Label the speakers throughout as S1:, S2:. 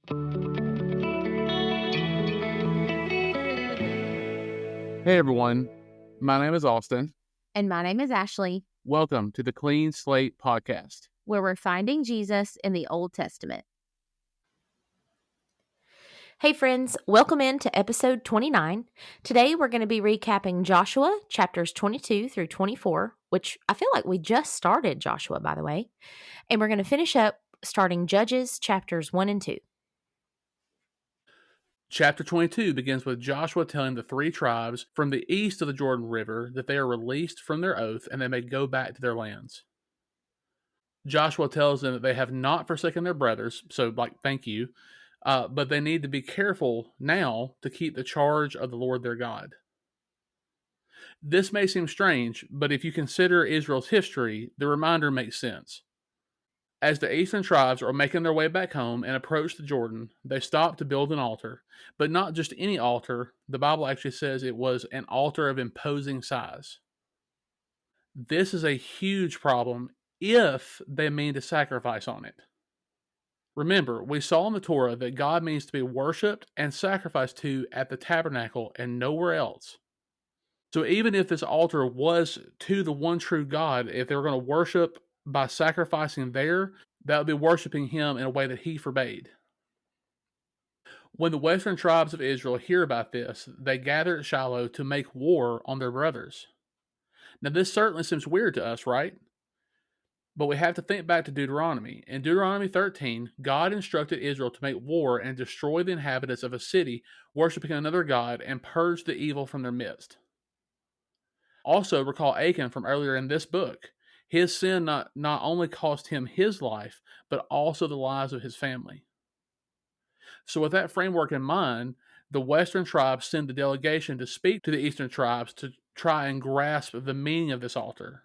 S1: Hey everyone, my name is Austin.
S2: And my name is Ashley,
S1: Welcome to the Clean Slate Podcast.
S2: where we're finding Jesus in the Old Testament. Hey friends, welcome into episode 29. Today we're going to be recapping Joshua chapters 22 through 24, which I feel like we just started Joshua, by the way. And we're going to finish up starting Judges chapters 1 and 2.
S1: Chapter 22 begins with Joshua telling the three tribes from the east of the Jordan River that they are released from their oath and they may go back to their lands. Joshua tells them that they have not forsaken their brothers, so thank you, but they need to be careful now to keep the charge of the Lord their God. This may seem strange, but if you consider Israel's history, the reminder makes sense. As the eastern tribes are making their way back home and approach the Jordan, they stop to build an altar. But not just any altar, the Bible actually says it was an altar of imposing size. This is a huge problem if they mean to sacrifice on it. Remember, we saw in the Torah that God means to be worshipped and sacrificed to at the tabernacle and nowhere else. So even if this altar was to the one true God, if they were going to worship by sacrificing there, that would be worshiping him in a way that he forbade. When the western tribes of Israel hear about this, they gather at Shiloh to make war on their brothers. Now, this certainly seems weird to us, right? But we have to think back to Deuteronomy. In Deuteronomy 13, God instructed Israel to make war and destroy the inhabitants of a city worshiping another God and purge the evil from their midst. Also, recall Achan from earlier in this book. His sin not only cost him his life, but also the lives of his family. So with that framework in mind, the western tribes send a delegation to speak to the eastern tribes to try and grasp the meaning of this altar.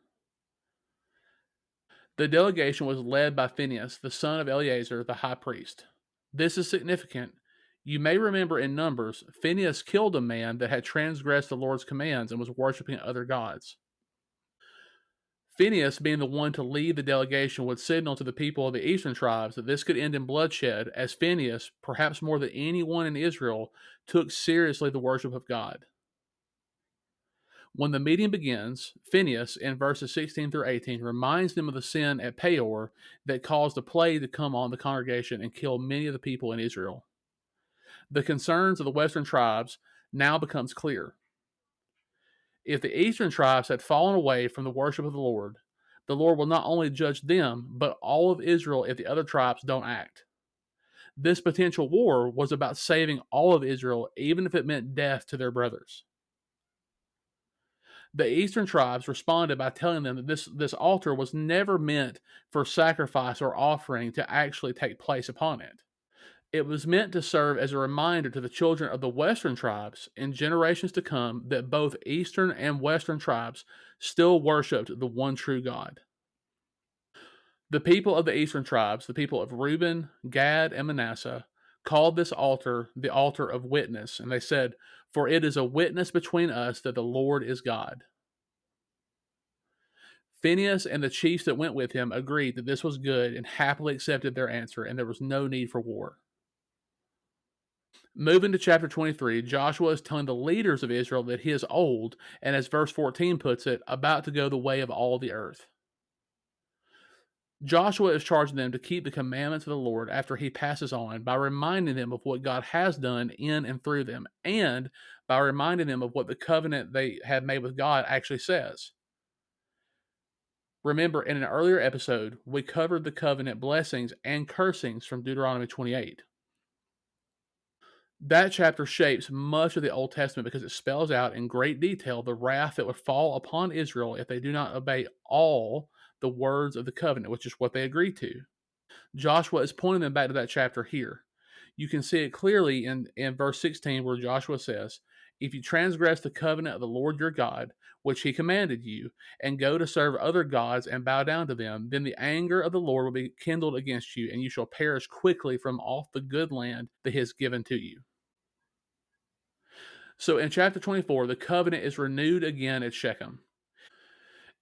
S1: The delegation was led by Phinehas, the son of Eleazar, the high priest. This is significant. You may remember in Numbers, Phinehas killed a man that had transgressed the Lord's commands and was worshiping other gods. Phinehas, being the one to lead the delegation, would signal to the people of the eastern tribes that this could end in bloodshed, as Phinehas, perhaps more than anyone in Israel, took seriously the worship of God. When the meeting begins, Phinehas, in verses 16 through 18, reminds them of the sin at Peor that caused a plague to come on the congregation and kill many of the people in Israel. The concerns of the western tribes now becomes clear. If the eastern tribes had fallen away from the worship of the Lord will not only judge them, but all of Israel if the other tribes don't act. This potential war was about saving all of Israel, even if it meant death to their brothers. The eastern tribes responded by telling them that this altar was never meant for sacrifice or offering to actually take place upon it. It was meant to serve as a reminder to the children of the western tribes in generations to come that both eastern and western tribes still worshipped the one true God. The people of the eastern tribes, the people of Reuben, Gad, and Manasseh, called this altar the altar of witness, and they said, "For it is a witness between us that the Lord is God." Phinehas and the chiefs that went with him agreed that this was good and happily accepted their answer, and there was no need for war. Moving to chapter 23, Joshua is telling the leaders of Israel that he is old, and as verse 14 puts it, about to go the way of all the earth. Joshua is charging them to keep the commandments of the Lord after he passes on by reminding them of what God has done in and through them, and by reminding them of what the covenant they have made with God actually says. Remember, in an earlier episode, we covered the covenant blessings and cursings from Deuteronomy 28. That chapter shapes much of the Old Testament because it spells out in great detail the wrath that would fall upon Israel if they do not obey all the words of the covenant, which is what they agreed to. Joshua is pointing them back to that chapter here. You can see it clearly in verse 16 where Joshua says, "If you transgress the covenant of the Lord your God, which he commanded you, and go to serve other gods and bow down to them, then the anger of the Lord will be kindled against you, and you shall perish quickly from off the good land that he has given to you." So in chapter 24, the covenant is renewed again at Shechem.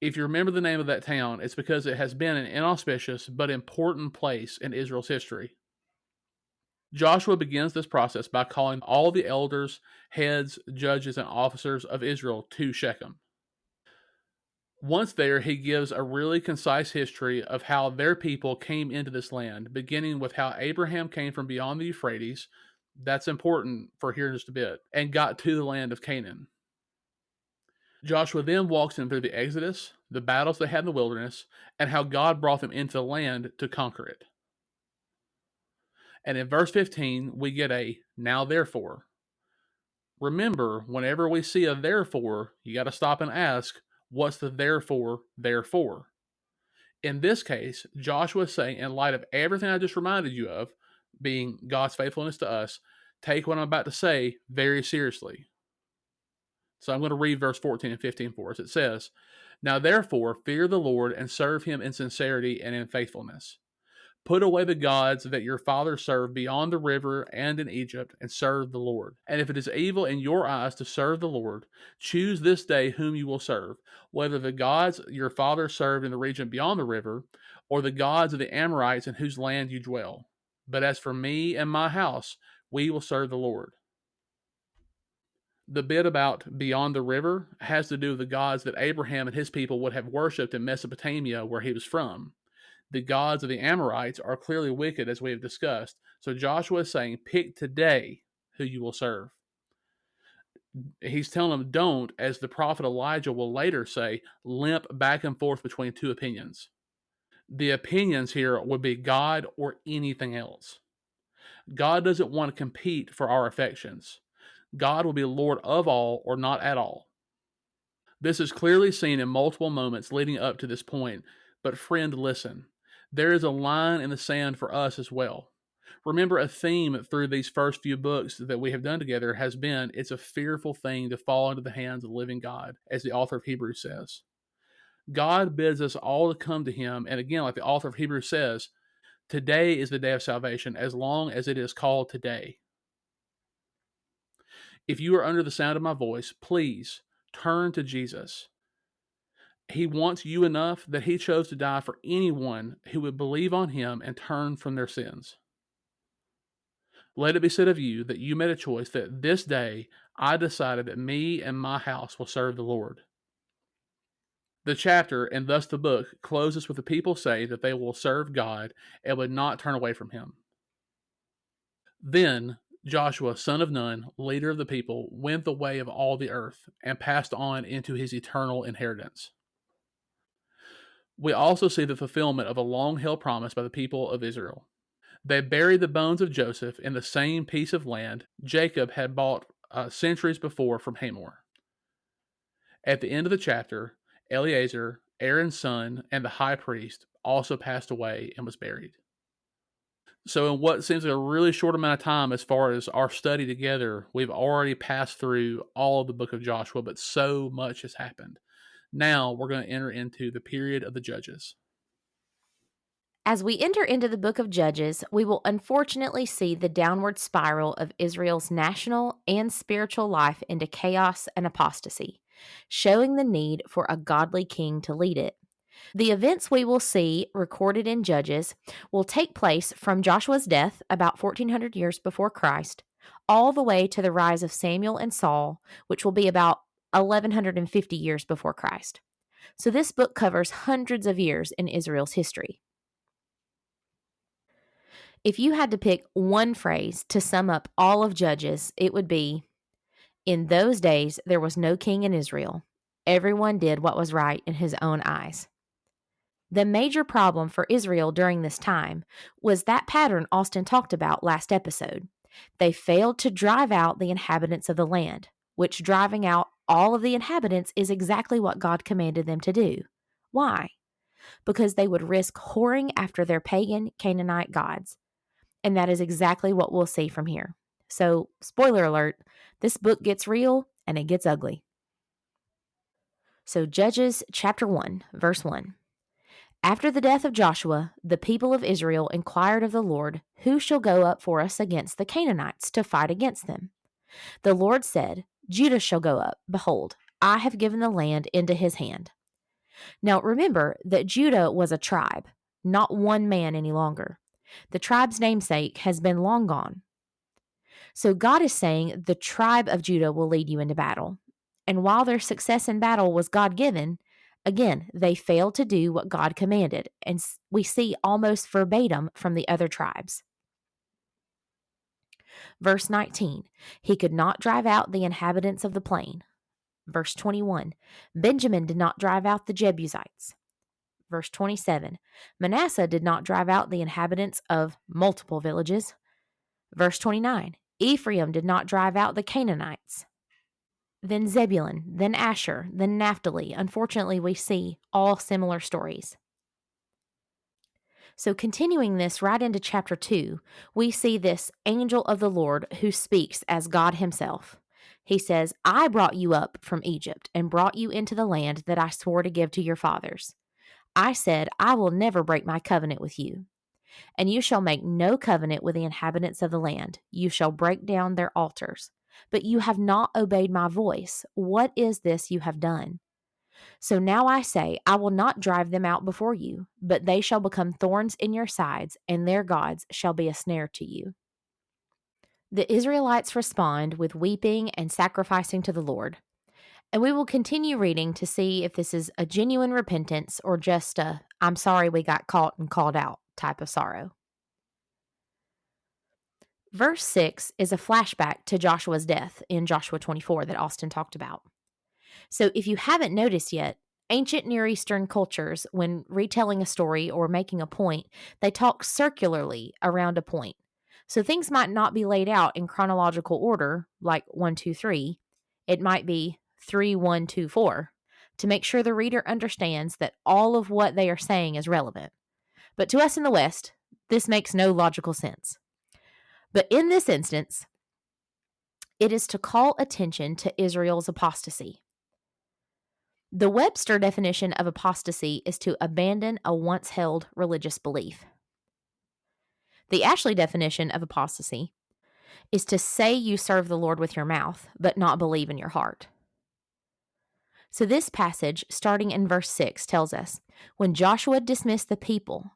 S1: If you remember the name of that town, it's because it has been an inauspicious but important place in Israel's history. Joshua begins this process by calling all the elders, heads, judges, and officers of Israel to Shechem. Once there, he gives a really concise history of how their people came into this land, beginning with how Abraham came from beyond the Euphrates. That's important for here in just a bit, and got to the land of Canaan. Joshua then walks them through the Exodus, the battles they had in the wilderness, and how God brought them into the land to conquer it. And in verse 15, we get a now therefore. Remember, whenever we see a therefore, you got to stop and ask, what's the therefore? In this case, Joshua is saying, in light of everything I just reminded you of, being God's faithfulness to us, take what I'm about to say very seriously. So I'm going to read verse 14 and 15 for us. It says, now therefore, fear the Lord and serve him in sincerity and in faithfulness. Put away the gods that your fathers served beyond the river and in Egypt, and serve the Lord. And if it is evil in your eyes to serve the Lord, choose this day whom you will serve, whether the gods your fathers served in the region beyond the river, or the gods of the Amorites in whose land you dwell. But as for me and my house, we will serve the Lord. The bit about beyond the river has to do with the gods that Abraham and his people would have worshipped in Mesopotamia, where he was from. The gods of the Amorites are clearly wicked, as we have discussed. So Joshua is saying, pick today who you will serve. He's telling them, don't, as the prophet Elijah will later say, limp back and forth between two opinions. The opinions here would be God or anything else. God doesn't want to compete for our affections. God will be Lord of all or not at all. This is clearly seen in multiple moments leading up to this point. But friend, listen. There is a line in the sand for us as well. Remember, a theme through these first few books that we have done together has been, it's a fearful thing to fall into the hands of the living God, as the author of Hebrews says. God bids us all to come to him, and again, like the author of Hebrews says, today is the day of salvation, as long as it is called today. If you are under the sound of my voice, please turn to Jesus. He wants you enough that he chose to die for anyone who would believe on him and turn from their sins. Let it be said of you that you made a choice that this day I decided that me and my house will serve the Lord. The chapter, and thus the book, closes with the people saying that they will serve God and would not turn away from him. Then Joshua, son of Nun, leader of the people, went the way of all the earth and passed on into his eternal inheritance. We also see the fulfillment of a long-held promise by the people of Israel. They buried the bones of Joseph in the same piece of land Jacob had bought centuries before from Hamor. At the end of the chapter, Eleazar, Aaron's son, and the high priest also passed away and was buried. So in what seems like a really short amount of time as far as our study together, we've already passed through all of the book of Joshua, but so much has happened. Now we're going to enter into the period of the judges.
S2: As we enter into the book of Judges, we will unfortunately see the downward spiral of Israel's national and spiritual life into chaos and apostasy, showing the need for a godly king to lead it. The events we will see recorded in Judges will take place from Joshua's death about 1400 years before Christ, all the way to the rise of Samuel and Saul, which will be about 1150 years before Christ. So this book covers hundreds of years in Israel's history. If you had to pick one phrase to sum up all of Judges, it would be, in those days there was no king in Israel. Everyone did what was right in his own eyes. The major problem for Israel during this time was that pattern Austin talked about last episode. They failed to drive out the inhabitants of the land, which driving out all of the inhabitants is exactly what God commanded them to do. Why? Because they would risk whoring after their pagan Canaanite gods. And that is exactly what we'll see from here. So, spoiler alert, this book gets real and it gets ugly. So, Judges chapter 1, verse 1. After the death of Joshua, the people of Israel inquired of the Lord, who shall go up for us against the Canaanites to fight against them? The Lord said, Judah shall go up. Behold, I have given the land into his hand. Now remember that Judah was a tribe, not one man any longer. The tribe's namesake has been long gone. So God is saying the tribe of Judah will lead you into battle. And while their success in battle was God given, again, they failed to do what God commanded. And we see almost verbatim from the other tribes. Verse 19, he could not drive out the inhabitants of the plain. Verse 21, Benjamin did not drive out the Jebusites. Verse 27, Manasseh did not drive out the inhabitants of multiple villages. Verse 29, Ephraim did not drive out the Canaanites. Then Zebulun, then Asher, then Naphtali. Unfortunately, we see all similar stories. So continuing this right into chapter 2, we see this angel of the Lord who speaks as God himself. He says, I brought you up from Egypt and brought you into the land that I swore to give to your fathers. I said, I will never break my covenant with you. And you shall make no covenant with the inhabitants of the land. You shall break down their altars. But you have not obeyed my voice. What is this you have done? So now I say, I will not drive them out before you, but they shall become thorns in your sides, and their gods shall be a snare to you. The Israelites respond with weeping and sacrificing to the Lord. And we will continue reading to see if this is a genuine repentance or just a, I'm sorry we got caught and called out type of sorrow. Verse 6 is a flashback to Joshua's death in Joshua 24 that Austin talked about. So if you haven't noticed yet, ancient Near Eastern cultures, when retelling a story or making a point, they talk circularly around a point. So things might not be laid out in chronological order, like 1, 2, 3. It might be 3, 1, 2, 4, to make sure the reader understands that all of what they are saying is relevant. But to us in the West, this makes no logical sense. But in this instance, it is to call attention to Israel's apostasy. The Webster definition of apostasy is to abandon a once held religious belief. The Ashley definition of apostasy is to say you serve the Lord with your mouth, but not believe in your heart. So this passage, starting in verse 6, tells us, when Joshua dismissed the people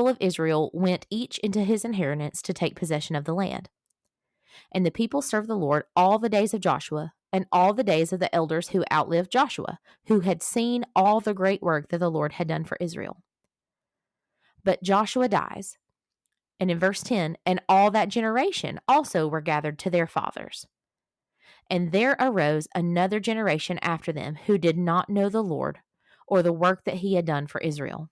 S2: of Israel went each into his inheritance to take possession of the land. And the people served the Lord all the days of Joshua and all the days of the elders who outlived Joshua, who had seen all the great work that the Lord had done for Israel. But Joshua dies. And in verse 10, and all that generation also were gathered to their fathers. And there arose another generation after them who did not know the Lord or the work that he had done for Israel.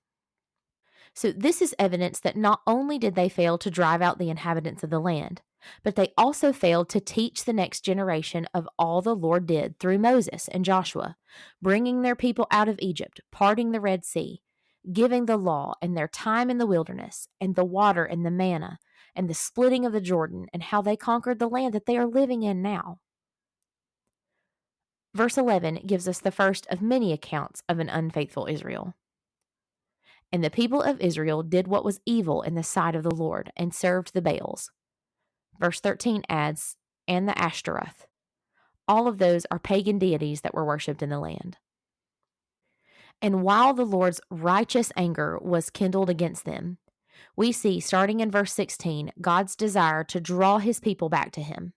S2: So this is evidence that not only did they fail to drive out the inhabitants of the land, but they also failed to teach the next generation of all the Lord did through Moses and Joshua, bringing their people out of Egypt, parting the Red Sea, giving the law and their time in the wilderness, and the water and the manna, and the splitting of the Jordan, and how they conquered the land that they are living in now. Verse 11 gives us the first of many accounts of an unfaithful Israel. And the people of Israel did what was evil in the sight of the Lord, and served the Baals. Verse 13 adds, and the Ashtaroth. All of those are pagan deities that were worshipped in the land. And while the Lord's righteous anger was kindled against them, we see, starting in verse 16, God's desire to draw his people back to him.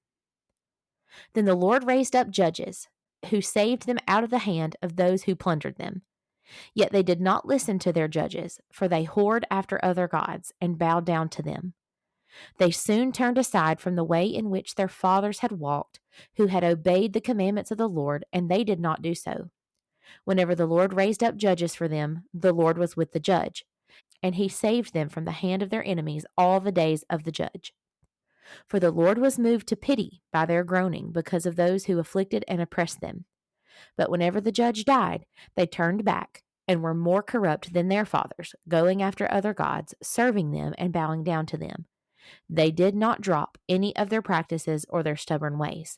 S2: Then the Lord raised up judges, who saved them out of the hand of those who plundered them. Yet they did not listen to their judges, for they whored after other gods and bowed down to them. They soon turned aside from the way in which their fathers had walked, who had obeyed the commandments of the Lord, and they did not do so. Whenever the Lord raised up judges for them, the Lord was with the judge, and he saved them from the hand of their enemies all the days of the judge. For the Lord was moved to pity by their groaning because of those who afflicted and oppressed them. But whenever the judge died, they turned back and were more corrupt than their fathers, going after other gods, serving them and bowing down to them. They did not drop any of their practices or their stubborn ways.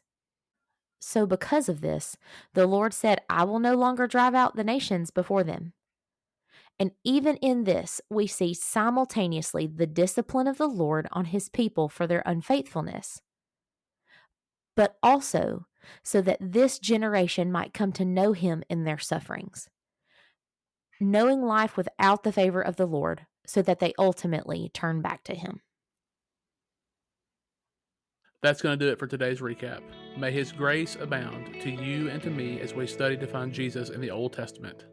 S2: So because of this, the Lord said, I will no longer drive out the nations before them. And even in this, we see simultaneously the discipline of the Lord on his people for their unfaithfulness, but also so that this generation might come to know him in their sufferings. Knowing life without the favor of the Lord, so that they ultimately turn back to Him.
S1: That's going to do it for today's recap. May His grace abound to you and to me as we study to find Jesus in the Old Testament.